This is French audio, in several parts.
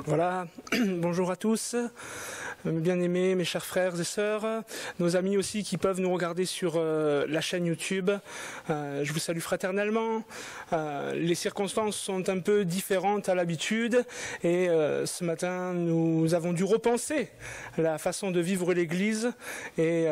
Voilà, bonjour à tous, bien-aimés, mes chers frères et sœurs, nos amis aussi qui peuvent nous regarder sur la chaîne YouTube. Je vous salue fraternellement. Les circonstances sont un peu différentes à l'habitude et ce matin nous avons dû repenser la façon de vivre l'Église et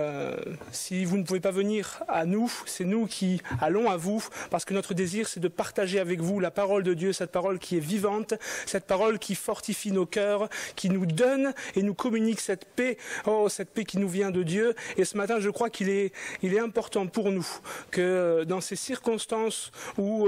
si vous ne pouvez pas venir à nous, c'est nous qui allons à vous parce que notre désir c'est de partager avec vous la parole de Dieu, cette parole qui est vivante, cette parole qui fortifie nos cœurs, qui nous donne et nous communique cette paix, cette paix qui nous vient de Dieu. Et ce matin, je crois qu'il est important pour nous que dans ces circonstances où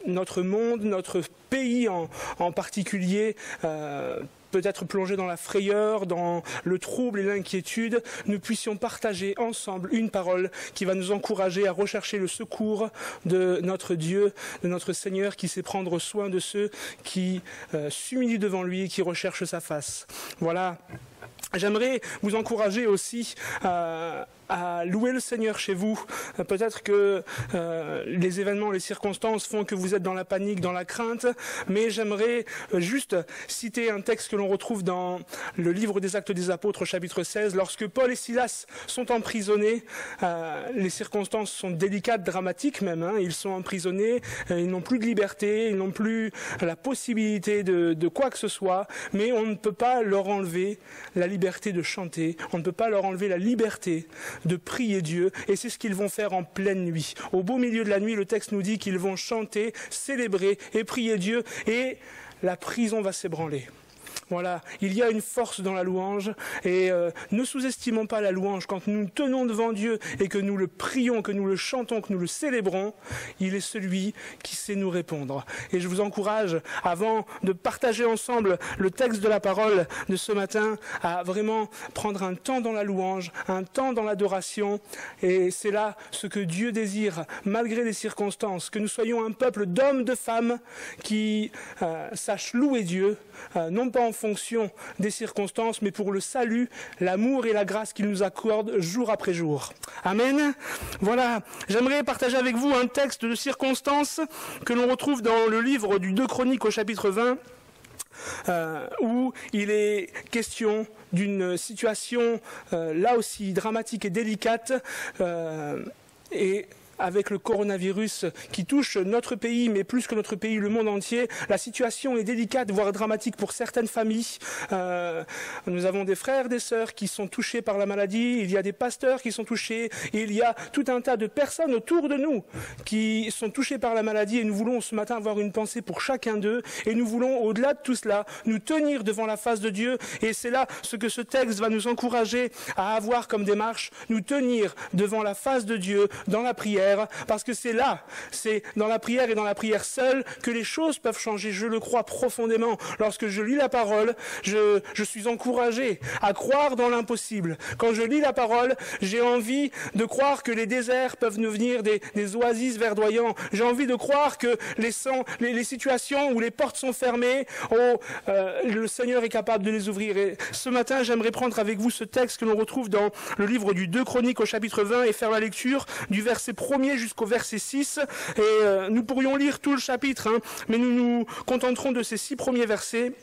notre monde, notre pays en particulier, peut être plongé dans la frayeur, dans le trouble et l'inquiétude, nous puissions partager ensemble une parole qui va nous encourager à rechercher le secours de notre Dieu, de notre Seigneur qui sait prendre soin de ceux qui s'humilient devant lui et qui recherchent sa face. Voilà. J'aimerais vous encourager aussi à louer le Seigneur chez vous. Peut-être que les événements, les circonstances font que vous êtes dans la panique, dans la crainte, mais j'aimerais juste citer un texte que l'on retrouve dans le livre des Actes des Apôtres, chapitre 16. Lorsque Paul et Silas sont emprisonnés, les circonstances sont délicates, dramatiques même. Ils sont emprisonnés, ils n'ont plus de liberté, ils n'ont plus la possibilité de quoi que ce soit, mais on ne peut pas leur enlever la liberté de chanter, on ne peut pas leur enlever la liberté de prier Dieu, et c'est ce qu'ils vont faire en pleine nuit. Au beau milieu de la nuit, le texte nous dit qu'ils vont chanter, célébrer et prier Dieu, et la prison va s'ébranler. Voilà, il y a une force dans la louange et ne sous-estimons pas la louange. Quand nous nous tenons devant Dieu et que nous le prions, que nous le chantons, que nous le célébrons, il est celui qui sait nous répondre. Et je vous encourage, avant de partager ensemble le texte de la parole de ce matin, à vraiment prendre un temps dans la louange, un temps dans l'adoration. Et c'est là ce que Dieu désire, malgré les circonstances, que nous soyons un peuple d'hommes, de femmes qui sachent louer Dieu, non pas en fonction des circonstances, mais pour le salut, l'amour et la grâce qu'il nous accorde jour après jour. Amen. Voilà, j'aimerais partager avec vous un texte de circonstances que l'on retrouve dans le livre du 2 Chroniques au chapitre 20, où il est question d'une situation là aussi dramatique et délicate, et avec le coronavirus qui touche notre pays, mais plus que notre pays, le monde entier, la situation est délicate, voire dramatique pour certaines familles. Nous avons des frères, des sœurs qui sont touchés par la maladie, il y a des pasteurs qui sont touchés, il y a tout un tas de personnes autour de nous qui sont touchées par la maladie, et nous voulons ce matin avoir une pensée pour chacun d'eux, et nous voulons, au-delà de tout cela, nous tenir devant la face de Dieu, et c'est là ce que ce texte va nous encourager à avoir comme démarche, nous tenir devant la face de Dieu, dans la prière, parce que c'est là, c'est dans la prière et dans la prière seule que les choses peuvent changer. Je le crois profondément. Lorsque je lis la parole, je suis encouragé à croire dans l'impossible. Quand je lis la parole, j'ai envie de croire que les déserts peuvent devenir des oasis verdoyants. J'ai envie de croire que les situations où les portes sont fermées, le Seigneur est capable de les ouvrir. Et ce matin, j'aimerais prendre avec vous ce texte que l'on retrouve dans le livre du 2 Chroniques au chapitre 20 et faire la lecture du verset 1er jusqu'au verset 6, et nous pourrions lire tout le chapitre, mais nous nous contenterons de ces 6 premiers versets.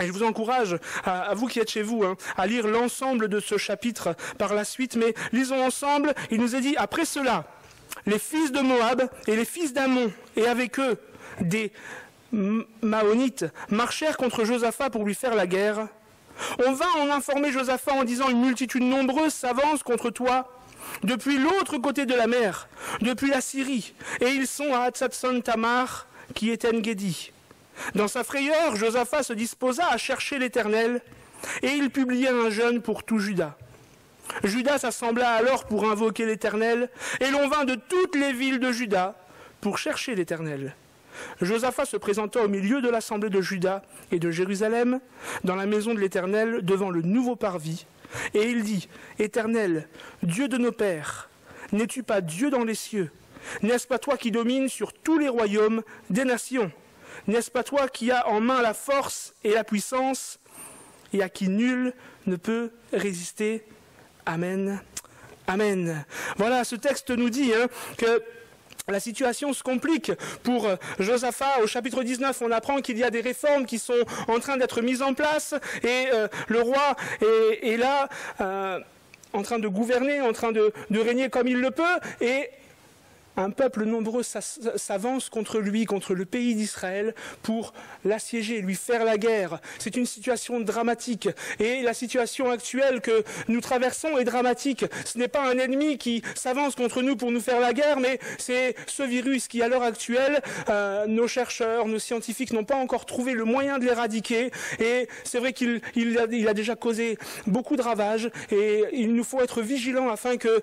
Et je vous encourage, à vous qui êtes chez vous, à lire l'ensemble de ce chapitre par la suite, mais lisons ensemble. Il nous est dit, après cela, les fils de Moab et les fils d'Ammon, et avec eux des Maonites, marchèrent contre Josaphat pour lui faire la guerre. On vint en informer Josaphat en disant, une multitude nombreuse s'avance contre toi, depuis l'autre côté de la mer, depuis la Syrie, et ils sont à Hatzatson Tamar, qui est En-Gedi. Dans sa frayeur, Josaphat se disposa à chercher l'Éternel, et il publia un jeûne pour tout Juda. Juda s'assembla alors pour invoquer l'Éternel, et l'on vint de toutes les villes de Juda pour chercher l'Éternel. Josaphat se présenta au milieu de l'assemblée de Juda et de Jérusalem, dans la maison de l'Éternel, devant le nouveau parvis, et il dit, « Éternel, Dieu de nos pères, n'es-tu pas Dieu dans les cieux? N'est-ce pas toi qui domines sur tous les royaumes des nations? N'est-ce pas toi qui as en main la force et la puissance, et à qui nul ne peut résister? Amen. Amen. » Voilà, ce texte nous dit que La situation se complique pour Josaphat. Au chapitre 19, on apprend qu'il y a des réformes qui sont en train d'être mises en place et le roi est là en train de gouverner, en train de régner comme il le peut et un peuple nombreux s'avance contre lui, contre le pays d'Israël, pour l'assiéger, lui faire la guerre. C'est une situation dramatique. Et la situation actuelle que nous traversons est dramatique. Ce n'est pas un ennemi qui s'avance contre nous pour nous faire la guerre, mais c'est ce virus qui, à l'heure actuelle, nos chercheurs, nos scientifiques n'ont pas encore trouvé le moyen de l'éradiquer. Et c'est vrai qu'il a déjà causé beaucoup de ravages. Et il nous faut être vigilants afin que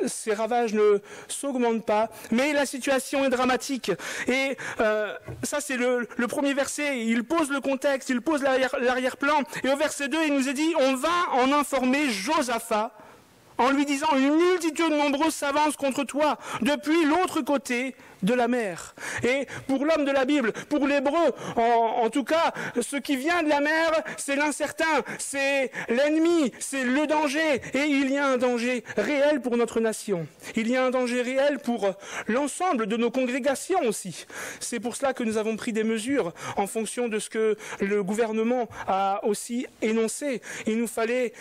ces ravages ne s'augmentent pas. Mais la situation est dramatique. Et ça, c'est le premier verset. Il pose le contexte, il pose l'arrière-plan. Et au verset 2, il nous est dit, on va en informer Josaphat en lui disant, une multitude nombreuse s'avance contre toi depuis l'autre côté de la mer. Et pour l'homme de la Bible, pour l'hébreu, en tout cas, ce qui vient de la mer, c'est l'incertain, c'est l'ennemi, c'est le danger. Et il y a un danger réel pour notre nation. Il y a un danger réel pour l'ensemble de nos congrégations aussi. C'est pour cela que nous avons pris des mesures en fonction de ce que le gouvernement a aussi énoncé. Il nous fallait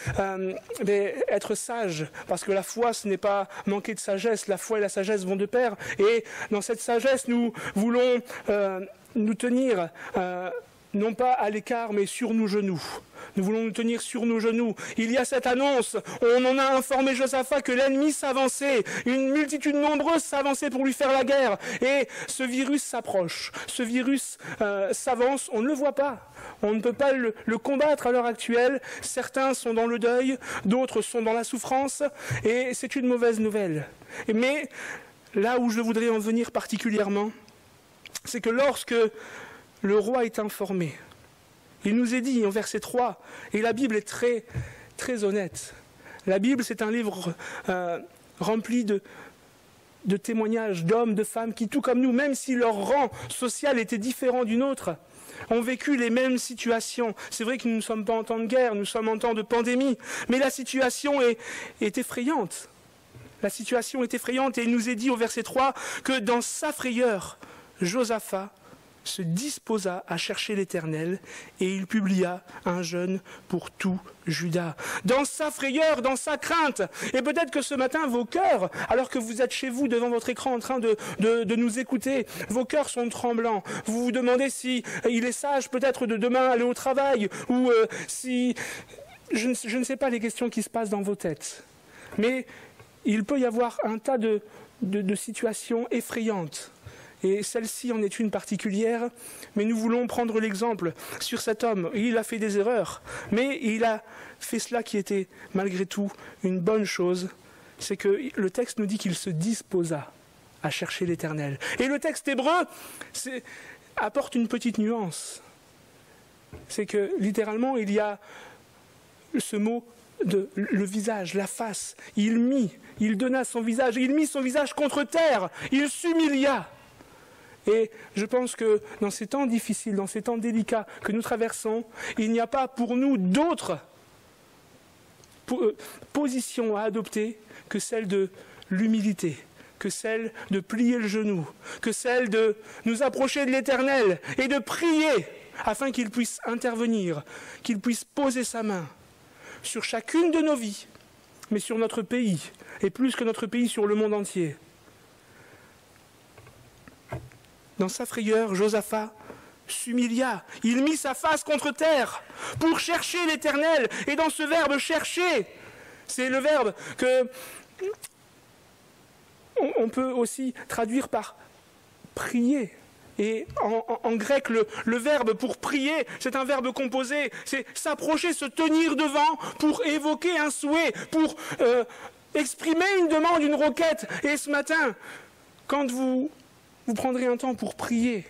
être sages, parce que la foi, ce n'est pas manquer de sagesse. La foi et la sagesse vont de pair. Et dans cette sagesse, nous voulons nous tenir non pas à l'écart, mais sur nos genoux. Nous voulons nous tenir sur nos genoux. Il y a cette annonce, on en a informé Josaphat que l'ennemi s'avançait, une multitude nombreuse s'avançait pour lui faire la guerre. Et ce virus s'approche, ce virus s'avance, on ne le voit pas. On ne peut pas le combattre à l'heure actuelle. Certains sont dans le deuil, d'autres sont dans la souffrance, et c'est une mauvaise nouvelle. Mais là où je voudrais en venir particulièrement, c'est que lorsque le roi est informé, il nous est dit en verset 3, et la Bible est très, très honnête. La Bible, c'est un livre rempli de témoignages d'hommes, de femmes qui, tout comme nous, même si leur rang social était différent du nôtre, ont vécu les mêmes situations. C'est vrai que nous ne sommes pas en temps de guerre, nous sommes en temps de pandémie, mais la situation est effrayante. La situation est effrayante et il nous est dit au verset 3 que dans sa frayeur, Josaphat se disposa à chercher l'Éternel et il publia un jeûne pour tout Juda. Dans sa frayeur, dans sa crainte. Et peut-être que ce matin, vos cœurs, alors que vous êtes chez vous devant votre écran en train de nous écouter, vos cœurs sont tremblants. Vous vous demandez si il est sage peut-être de demain aller au travail ou si... Je ne sais pas les questions qui se passent dans vos têtes. Mais il peut y avoir un tas de situations effrayantes. Et celle-ci en est une particulière, mais nous voulons prendre l'exemple sur cet homme. Il a fait des erreurs, mais il a fait cela qui était malgré tout une bonne chose. C'est que le texte nous dit qu'il se disposa à chercher l'Éternel. Et le texte hébreu apporte une petite nuance. C'est que littéralement il y a ce mot de le visage, la face. Il donna son visage, il mit son visage contre terre, il s'humilia. Et je pense que dans ces temps difficiles, dans ces temps délicats que nous traversons, il n'y a pas pour nous d'autre position à adopter que celle de l'humilité, que celle de plier le genou, que celle de nous approcher de l'Éternel et de prier afin qu'il puisse intervenir, qu'il puisse poser sa main sur chacune de nos vies, mais sur notre pays, et plus que notre pays, sur le monde entier. Dans sa frayeur, Josaphat s'humilia. Il mit sa face contre terre pour chercher l'Éternel. Et dans ce verbe « chercher », c'est le verbe que on peut aussi traduire par « prier ». Et en grec, le verbe pour prier, c'est un verbe composé. C'est s'approcher, se tenir devant pour évoquer un souhait, pour exprimer une demande, une requête. Et ce matin, quand vous prendrez un temps pour prier,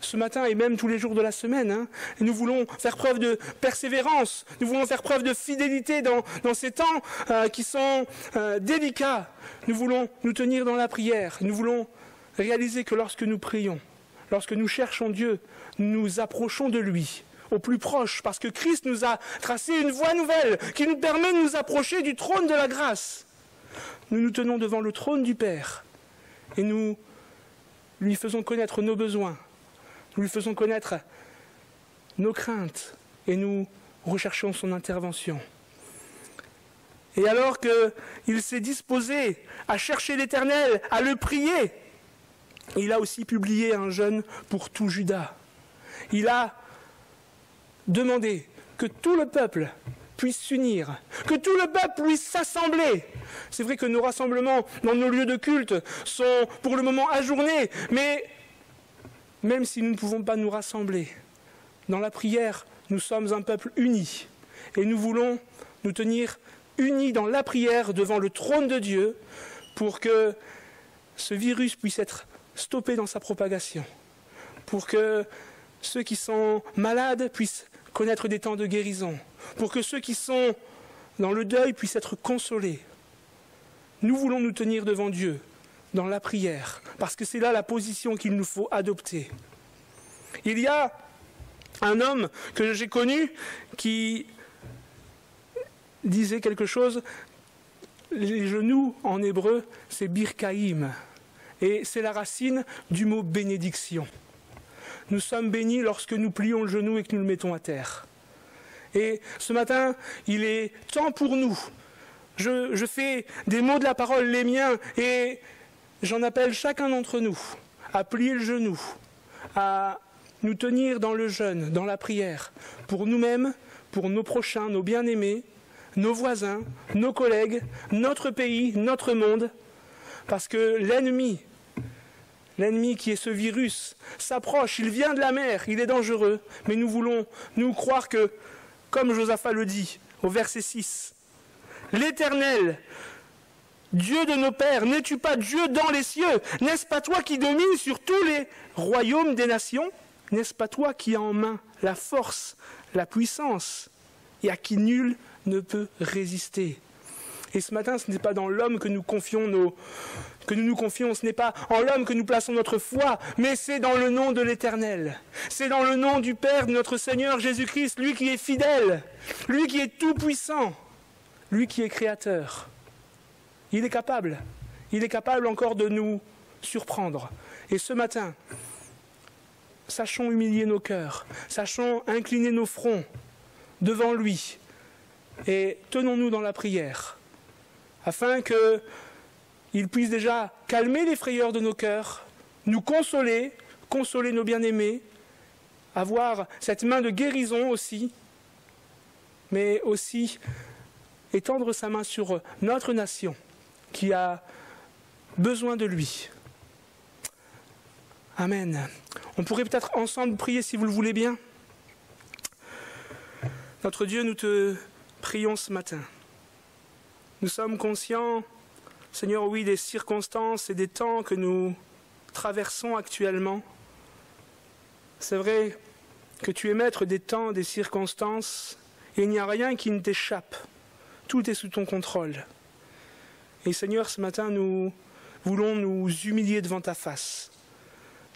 ce matin et même tous les jours de la semaine, et nous voulons faire preuve de persévérance, nous voulons faire preuve de fidélité dans ces temps qui sont délicats. Nous voulons nous tenir dans la prière, nous voulons réaliser que lorsque nous prions, lorsque nous cherchons Dieu, nous nous approchons de lui, au plus proche, parce que Christ nous a tracé une voie nouvelle qui nous permet de nous approcher du trône de la grâce. Nous nous tenons devant le trône du Père et nous lui faisons connaître nos besoins, nous lui faisons connaître nos craintes et nous recherchons son intervention. Et alors qu'il s'est disposé à chercher l'Éternel, à le prier, il a aussi publié un jeûne pour tout Juda. Il a demandé que tout le peuple puisse s'unir, que tout le peuple puisse s'assembler. C'est vrai que nos rassemblements dans nos lieux de culte sont pour le moment ajournés, mais même si nous ne pouvons pas nous rassembler, dans la prière, nous sommes un peuple uni. Et nous voulons nous tenir unis dans la prière devant le trône de Dieu pour que ce virus puisse être stoppé dans sa propagation, pour que ceux qui sont malades puissent connaître des temps de guérison, pour que ceux qui sont dans le deuil puissent être consolés. Nous voulons nous tenir devant Dieu dans la prière, parce que c'est là la position qu'il nous faut adopter. Il y a un homme que j'ai connu qui disait quelque chose, les genoux en hébreu, c'est birkaïm, et c'est la racine du mot bénédiction. Nous sommes bénis lorsque nous plions le genou et que nous le mettons à terre. Et ce matin, il est temps pour nous. Je fais des mots de la parole les miens et j'en appelle chacun d'entre nous à plier le genou, à nous tenir dans le jeûne, dans la prière, pour nous-mêmes, pour nos prochains, nos bien-aimés, nos voisins, nos collègues, notre pays, notre monde, parce que l'ennemi qui est ce virus, s'approche, il vient de la mer, il est dangereux, mais nous voulons nous croire que, comme Josaphat le dit au verset 6, « L'Éternel, Dieu de nos pères, n'es-tu pas Dieu dans les cieux? N'est-ce pas toi qui domines sur tous les royaumes des nations? N'est-ce pas toi qui as en main la force, la puissance, et à qui nul ne peut résister ?» Et ce matin, ce n'est pas dans l'homme que nous nous confions, ce n'est pas en l'homme que nous plaçons notre foi, mais c'est dans le nom de l'Éternel. C'est dans le nom du Père de notre Seigneur Jésus-Christ, lui qui est fidèle, lui qui est tout-puissant, lui qui est créateur. Il est capable encore de nous surprendre. Et ce matin, sachons humilier nos cœurs, sachons incliner nos fronts devant lui et tenons-nous dans la prière, afin qu'il puisse déjà calmer les frayeurs de nos cœurs, nous consoler nos bien-aimés, avoir cette main de guérison aussi, mais aussi étendre sa main sur notre nation qui a besoin de lui. Amen. On pourrait peut-être ensemble prier si vous le voulez bien. Notre Dieu, nous te prions ce matin. Nous sommes conscients, Seigneur, oui, des circonstances et des temps que nous traversons actuellement. C'est vrai que tu es maître des temps, des circonstances, et il n'y a rien qui ne t'échappe. Tout est sous ton contrôle. Et Seigneur, ce matin, nous voulons nous humilier devant ta face.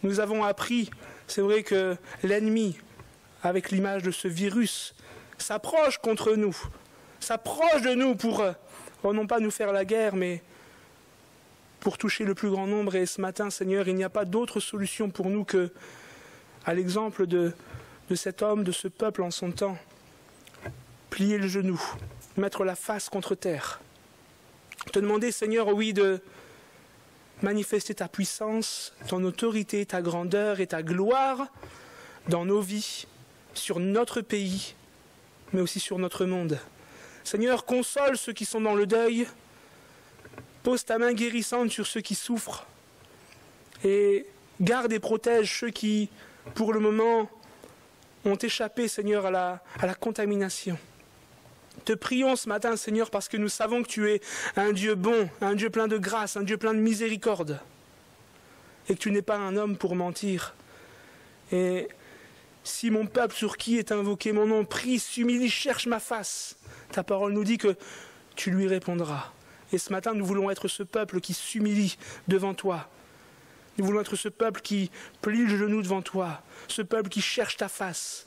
Nous avons appris, c'est vrai que l'ennemi, avec l'image de ce virus, s'approche contre nous, s'approche de nous pour, non pas nous faire la guerre, mais pour toucher le plus grand nombre. Et ce matin, Seigneur, il n'y a pas d'autre solution pour nous que, à l'exemple de cet homme, de ce peuple en son temps, plier le genou, mettre la face contre terre. Te demander, Seigneur, oui, de manifester ta puissance, ton autorité, ta grandeur et ta gloire dans nos vies, sur notre pays, mais aussi sur notre monde. Seigneur, console ceux qui sont dans le deuil, pose ta main guérissante sur ceux qui souffrent, et garde et protège ceux qui, pour le moment, ont échappé, Seigneur, à la contamination. Te prions ce matin, Seigneur, parce que nous savons que tu es un Dieu bon, un Dieu plein de grâce, un Dieu plein de miséricorde, et que tu n'es pas un homme pour mentir. Et si mon peuple sur qui est invoqué mon nom prie, s'humilie, cherche ma face, ta parole nous dit que tu lui répondras. Et ce matin, nous voulons être ce peuple qui s'humilie devant toi. Nous voulons être ce peuple qui plie le genou devant toi, ce peuple qui cherche ta face,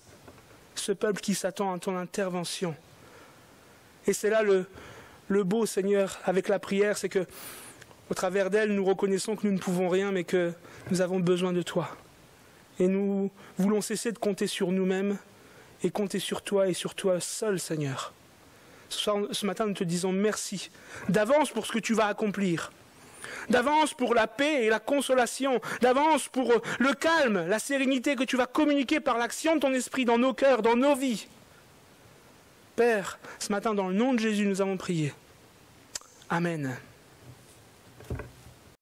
ce peuple qui s'attend à ton intervention. Et c'est là le beau, Seigneur, avec la prière, c'est que Au travers d'elle, nous reconnaissons que nous ne pouvons rien, mais que nous avons besoin de toi. Et nous voulons cesser de compter sur nous-mêmes et compter sur toi et sur toi seul, Seigneur. Ce matin, nous te disons merci d'avance pour ce que tu vas accomplir, d'avance pour la paix et la consolation, d'avance pour le calme, la sérénité que tu vas communiquer par l'action de ton esprit dans nos cœurs, dans nos vies. Père, ce matin, dans le nom de Jésus, nous avons prié. Amen.